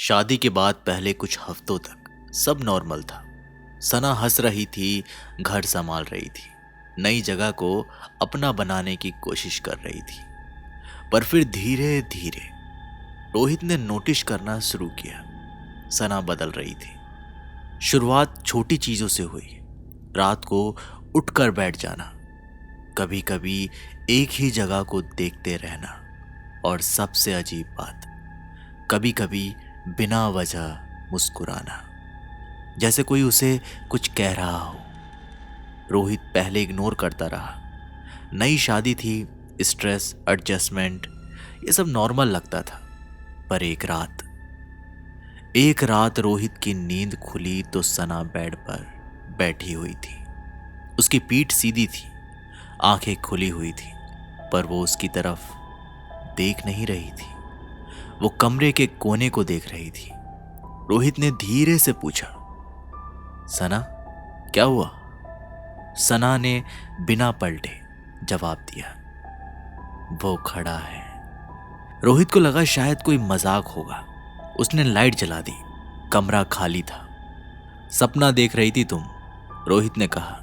शादी के बाद पहले कुछ हफ्तों तक सब नॉर्मल था। सना हंस रही थी, घर संभाल रही थी, नई जगह को अपना बनाने की कोशिश कर रही थी। पर फिर धीरे धीरे रोहित ने नोटिस करना शुरू किया। सना बदल रही थी। शुरुआत छोटी चीजों से हुई। रात को उठकर बैठ जाना, कभी कभी एक ही जगह को देखते रहना, और सबसे अजीब बात, कभी कभी बिना वजह मुस्कुराना, जैसे कोई उसे कुछ कह रहा हो। रोहित पहले इग्नोर करता रहा। नई शादी थी, स्ट्रेस, एडजस्टमेंट, ये सब नॉर्मल लगता था। पर एक रात रोहित की नींद खुली तो सना बेड पर बैठी हुई थी। उसकी पीठ सीधी थी, आंखें खुली हुई थी, पर वो उसकी तरफ देख नहीं रही थी। वो कमरे के कोने को देख रही थी। रोहित ने धीरे से पूछा, सना, क्या हुआ? सना ने बिना पलटे जवाब दिया, वो खड़ा है। रोहित को लगा शायद कोई मजाक होगा। उसने लाइट जला दी। कमरा खाली था। सपना देख रही थी तुम? रोहित ने कहा।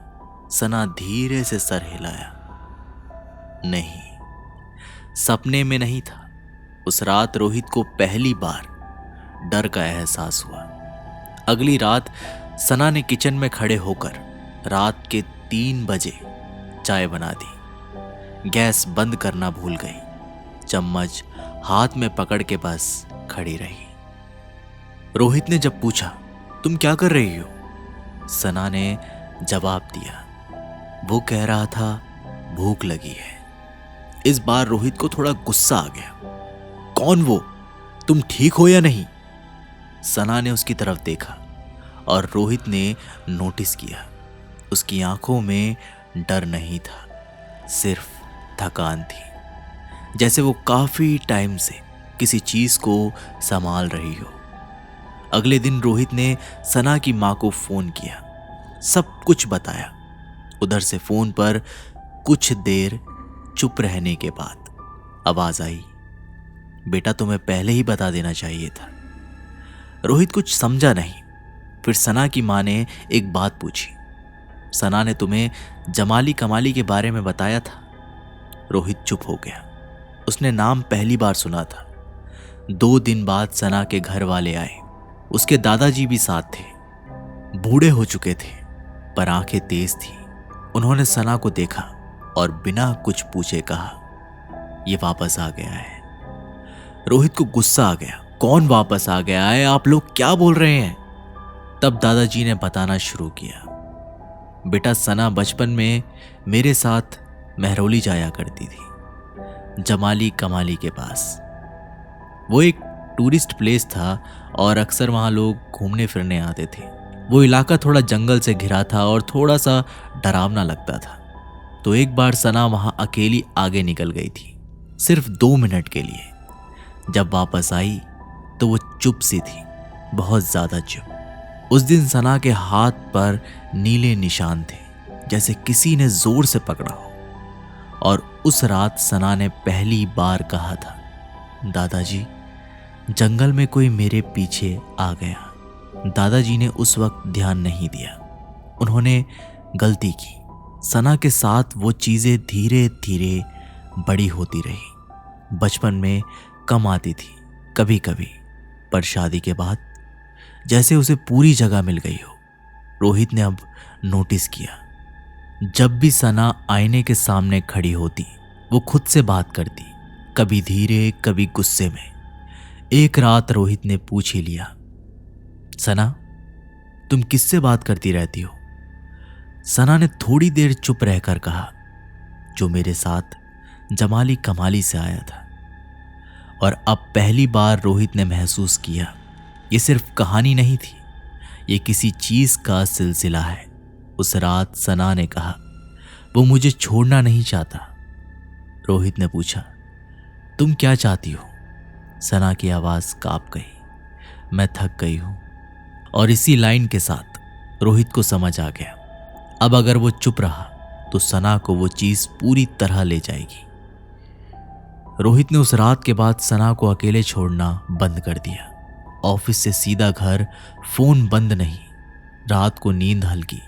सना धीरे से सर हिलाया। नहीं, सपने में नहीं था। उस रात रोहित को पहली बार डर का एहसास हुआ। अगली रात सना ने किचन में खड़े होकर रात के 3 बजे चाय बना दी। गैस बंद करना भूल गई। चम्मच हाथ में पकड़ के बस खड़ी रही। रोहित ने जब पूछा, तुम क्या कर रही हो? सना ने जवाब दिया, वो कह रहा था भूख लगी है। इस बार रोहित को थोड़ा गुस्सा आ गया। कौन वो? तुम ठीक हो या नहीं? सना ने उसकी तरफ देखा और रोहित ने नोटिस किया, उसकी आंखों में डर नहीं था, सिर्फ थकान थी, जैसे वो काफी टाइम से किसी चीज को संभाल रही हो। अगले दिन रोहित ने सना की मां को फोन किया, सब कुछ बताया। उधर से फोन पर कुछ देर चुप रहने के बाद आवाज आई, बेटा तुम्हें पहले ही बता देना चाहिए था। रोहित कुछ समझा नहीं। फिर सना की मां ने एक बात पूछी, सना ने तुम्हें जमाली कमाली के बारे में बताया था? रोहित चुप हो गया। उसने नाम पहली बार सुना था। 2 दिन बाद सना के घर वाले आए। उसके दादाजी भी साथ थे। बूढ़े हो चुके थे, पर आंखें तेज थी। उन्होंने सना को देखा और बिना कुछ पूछे कहा, ये वापस आ गया है। रोहित को गुस्सा आ गया। कौन वापस आ गया है? आप लोग क्या बोल रहे हैं? तब दादाजी ने बताना शुरू किया, बेटा सना बचपन में मेरे साथ महरौली जाया करती थी, जमाली कमाली के पास। वो एक टूरिस्ट प्लेस था और अक्सर वहां लोग घूमने फिरने आते थे। वो इलाका थोड़ा जंगल से घिरा था और थोड़ा सा डरावना लगता था। तो एक बार सना वहां अकेली आगे निकल गई थी, सिर्फ 2 मिनट के लिए। जब वापस आई तो वो चुप सी थी, बहुत ज्यादा चुप। उस दिन सना के हाथ पर नीले निशान थे, जैसे किसी ने जोर से पकड़ा हो। और उस रात सना ने पहली बार कहा था, दादाजी, जंगल में कोई मेरे पीछे आ गया। दादाजी ने उस वक्त ध्यान नहीं दिया। उन्होंने गलती की। सना के साथ वो चीजें धीरे धीरे बड़ी होती रही। बचपन में कम आती थी, कभी कभी, पर शादी के बाद जैसे उसे पूरी जगह मिल गई हो। रोहित ने अब नोटिस किया, जब भी सना आईने के सामने खड़ी होती, वो खुद से बात करती, कभी धीरे कभी गुस्से में। एक रात रोहित ने पूछ ही लिया, सना, तुम किससे बात करती रहती हो? सना ने थोड़ी देर चुप रहकर कहा, जो मेरे साथ जमाली कमाली से आया था। और अब पहली बार रोहित ने महसूस किया, ये सिर्फ कहानी नहीं थी, ये किसी चीज का सिलसिला है। उस रात सना ने कहा, वो मुझे छोड़ना नहीं चाहता। रोहित ने पूछा, तुम क्या चाहती हो? सना की आवाज कांप गई, मैं थक गई हूं। और इसी लाइन के साथ रोहित को समझ आ गया, अब अगर वो चुप रहा तो सना को वो चीज पूरी तरह ले जाएगी। रोहित ने उस रात के बाद सना को अकेले छोड़ना बंद कर दिया। ऑफिस से सीधा घर, फोन बंद नहीं। रात को नींद हल्की,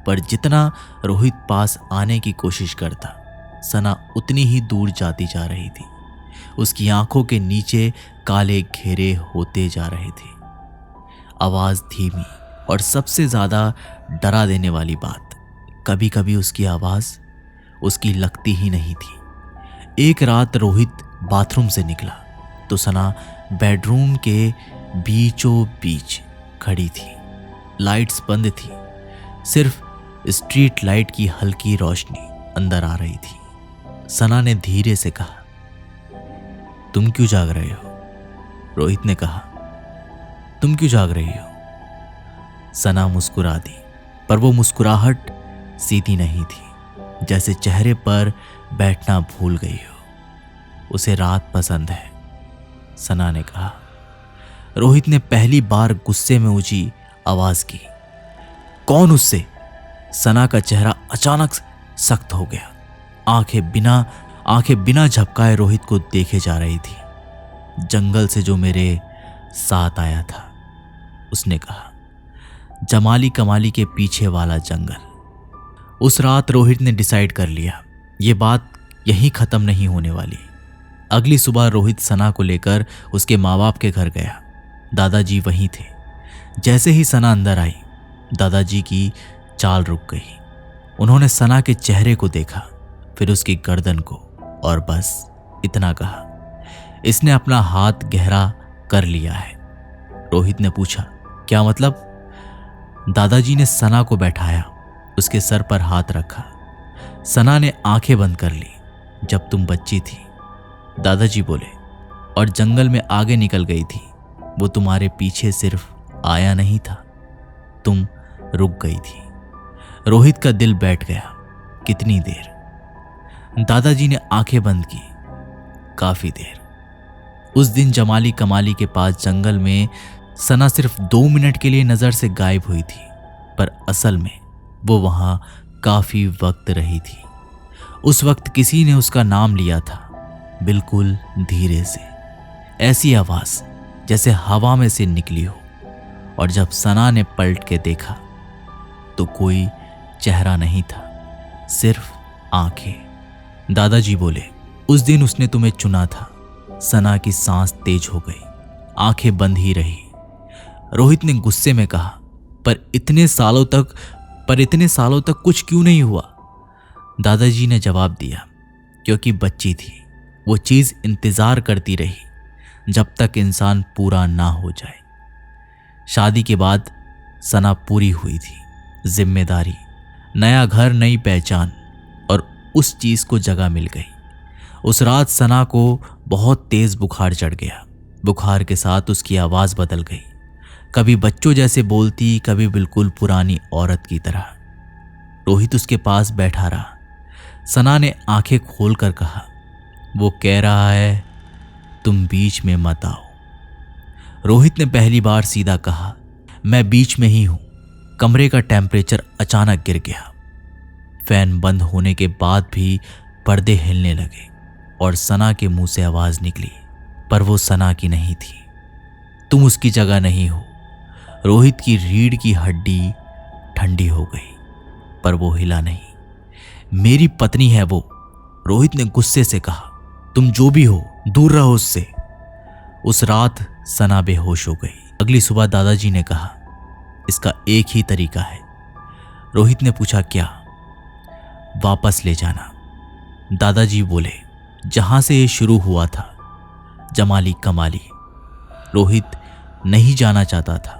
पर जितना रोहित पास आने की कोशिश करता, सना उतनी ही दूर जाती जा रही थी। उसकी आंखों के नीचे काले घेरे होते जा रहे थे। आवाज धीमी, और सबसे ज्यादा डरा देने वाली बात, कभी कभी उसकी आवाज उसकी लगती ही नहीं थी। एक रात रोहित बाथरूम से निकला तो सना बेडरूम के बीचों बीच खड़ी थी। लाइट्स बंद थी, सिर्फ स्ट्रीट लाइट की हल्की रोशनी अंदर आ रही थी। सना ने धीरे से कहा, तुम क्यों जाग रहे हो? रोहित ने कहा, तुम क्यों जाग रही हो? सना मुस्कुरा दी, पर वो मुस्कुराहट सीधी नहीं थी, जैसे चेहरे पर बैठना भूल गई हो। उसे रात पसंद है, सना ने कहा। रोहित ने पहली बार गुस्से में ऊंची आवाज की, कौन उससे? सना का चेहरा अचानक सख्त हो गया। आंखें बिना झपकाए रोहित को देखे जा रही थी। जंगल से जो मेरे साथ आया था, उसने कहा। जमाली कमाली के पीछे वाला जंगल। उस रात रोहित ने डिसाइड कर लिया, ये बात यहीं खत्म नहीं होने वाली। अगली सुबह रोहित सना को लेकर उसके माँ बाप के घर गया। दादाजी वहीं थे। जैसे ही सना अंदर आई, दादाजी की चाल रुक गई। उन्होंने सना के चेहरे को देखा, फिर उसकी गर्दन को, और बस इतना कहा, इसने अपना हाथ गहरा कर लिया है। रोहित ने पूछा, क्या मतलब? दादाजी ने सना को बैठाया, उसके सर पर हाथ रखा। सना ने आंखें बंद कर ली। जब तुम बच्ची थी, दादाजी बोले, और जंगल में आगे निकल गई थी, वो तुम्हारे पीछे सिर्फ आया नहीं था, तुम रुक गई थी। रोहित का दिल बैठ गया। कितनी देर? दादाजी ने आंखें बंद की। काफी देर। उस दिन जमाली कमाली के पास जंगल में सना सिर्फ 2 मिनट के लिए नजर से गायब हुई थी, पर असल में वो वहां काफी वक्त रही थी। उस वक्त किसी ने उसका नाम लिया था, बिल्कुल धीरे से, ऐसी आवाज जैसे हवा में से निकली हो। और जब सना ने पलट के देखा तो कोई चेहरा नहीं था, सिर्फ आंखें। दादाजी बोले, उस दिन उसने तुम्हें चुना था। सना की सांस तेज हो गई, आंखें बंद ही रही। रोहित ने गुस्से में कहा, पर इतने सालों तक कुछ क्यों नहीं हुआ? दादाजी ने जवाब दिया, क्योंकि बच्ची थी, वो चीज इंतजार करती रही जब तक इंसान पूरा ना हो जाए। शादी के बाद सना पूरी हुई थी। जिम्मेदारी, नया घर, नई पहचान, और उस चीज को जगह मिल गई। उस रात सना को बहुत तेज बुखार चढ़ गया। बुखार के साथ उसकी आवाज बदल गई, कभी बच्चों जैसे बोलती, कभी बिल्कुल पुरानी औरत की तरह। रोहित उसके पास बैठा रहा। सना ने आंखें खोलकर कहा, वो कह रहा है तुम बीच में मत आओ। रोहित ने पहली बार सीधा कहा, मैं बीच में ही हूं। कमरे का टेम्परेचर अचानक गिर गया। फैन बंद होने के बाद भी पर्दे हिलने लगे और सना के मुंह से आवाज निकली, पर वो सना की नहीं थी। तुम उसकी जगह नहीं हो। रोहित की रीढ़ की हड्डी ठंडी हो गई, पर वो हिला नहीं। मेरी पत्नी है वो, रोहित ने गुस्से से कहा। तुम जो भी हो, दूर रहो उससे। उस रात सना बेहोश हो गई। अगली सुबह दादाजी ने कहा, इसका एक ही तरीका है। रोहित ने पूछा, क्या? वापस ले जाना। दादाजी बोले, जहां से ये शुरू हुआ था, जमाली कमाली। रोहित नहीं जाना चाहता था,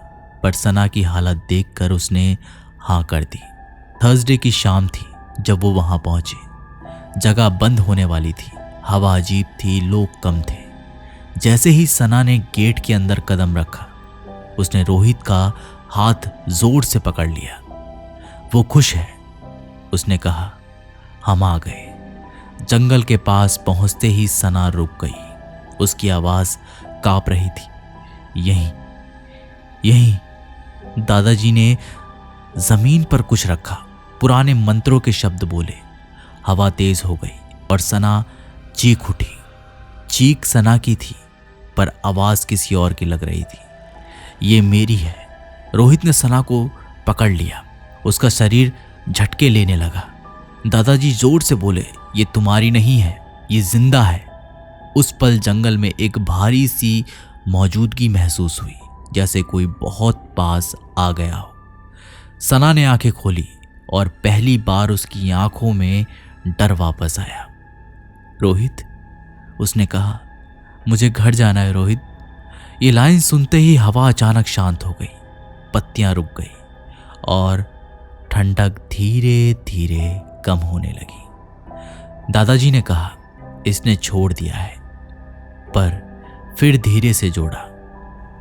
पर सना की हालत देखकर उसने हाँ कर दी। थर्सडे की शाम थी जब वो वहां पहुंचे। जगह बंद होने वाली थी, हवा अजीब थी, लोग कम थे। जैसे ही सना ने गेट के अंदर कदम रखा, उसने रोहित का हाथ जोर से पकड़ लिया। वो खुश है, उसने कहा। हम आ गए। जंगल के पास पहुंचते ही सना रुक गई। उसकी आवाज कांप रही थी। यहीं। दादाजी ने जमीन पर कुछ रखा, पुराने मंत्रों के शब्द बोले। हवा तेज हो गई और सना चीख उठी। चीख सना की थी, पर आवाज किसी और की लग रही थी। ये मेरी है। रोहित ने सना को पकड़ लिया। उसका शरीर झटके लेने लगा। दादाजी जोर से बोले, ये तुम्हारी नहीं है, ये जिंदा है। उस पल जंगल में एक भारी सी मौजूदगी महसूस हुई, जैसे कोई बहुत पास आ गया हो। सना ने आंखें खोली और पहली बार उसकी आंखों में डर वापस आया। रोहित, उसने कहा, मुझे घर जाना है रोहित। ये लाइन सुनते ही हवा अचानक शांत हो गई, पत्तियां रुक गई और ठंडक धीरे धीरे कम होने लगी। दादाजी ने कहा, इसने छोड़ दिया है, पर फिर धीरे से जोड़ा,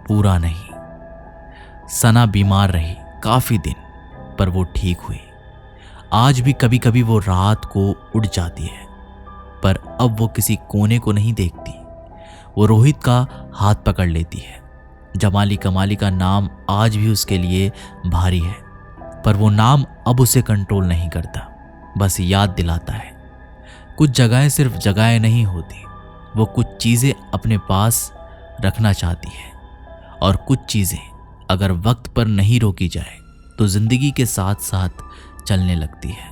पूरा नहीं। सना बीमार रही काफी दिन, पर वो ठीक हुई। आज भी कभी कभी वो रात को उड़ जाती है, पर अब वो किसी कोने को नहीं देखती। वो रोहित का हाथ पकड़ लेती है। जमाली कमाली का नाम आज भी उसके लिए भारी है, पर वो नाम अब उसे कंट्रोल नहीं करता, बस याद दिलाता है। कुछ जगहें सिर्फ जगहें नहीं होती, वो कुछ चीज़ें अपने पास रखना चाहती है, और कुछ चीज़ें अगर वक्त पर नहीं रोकी जाए तो जिंदगी के साथ साथ चलने लगती है।